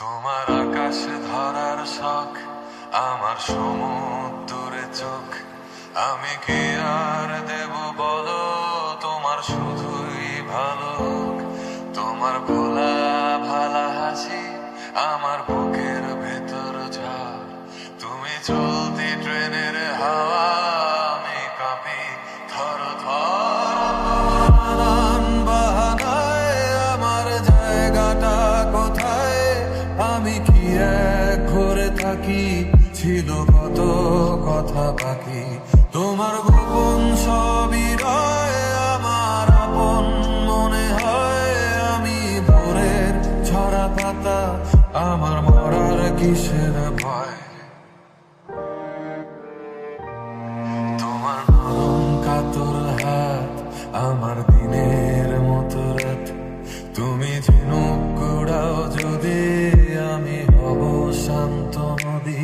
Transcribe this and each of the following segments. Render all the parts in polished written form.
তোমার আকাশ ধরার শখ, আমার সমুদ্রে চোখ। আমি কি আর দেব বলো, তোমার শুধুই ভালো হোক। তোমার ভোলা ভালা হাসি আমার বুকের ভেতর ঝড়। তুমি চলতি ট্রেনের হাওয়া, আমি কাঁপি থর থর। নানান বাহানায় আমার জায়গাটা কোথায়, আমি কি এক ঘরে থাকি, ছিল কত কথা বাকি। তোমার গোপন সবই রয় আমার আপন মনে হয়। আমি ভোরের ঝরা পাতা, আমার মরার কিসের ভয়। তোমার নরম কাতর হাত আমার দিনের মতো রাত। তুমি ঝিনুক কুড়াও যদি, আমি হব শান্ত নদী।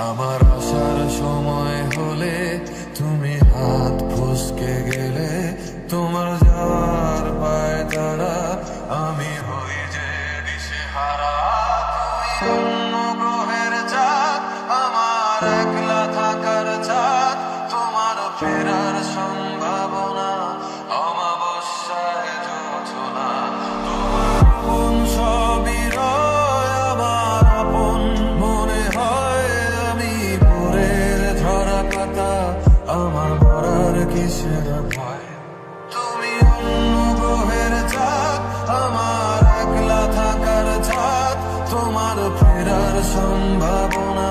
আমার আসার সময় হলে তুমি হাত ফসকে গেলে, তোমার যাওয়ার পায় তারা, আমি হই যে দিশেহারা। তুমি অন্য গ্রহের চাঁদ, আমার একলা থাকার চাঁদ। তোমার ফেরার সম্ভাবনা অমাবস্যায় জোছনা। তোমার আপন সবই রয় আমার আপন মনে হয়। আমি ভোরের ঝরা পাতা, আমার মরার কিসের ভয়। তুমি অন্য গ্রহের চাঁদ, আমার একলা থাকার চাঁদ। তোমার ফেরার সম্ভাবনা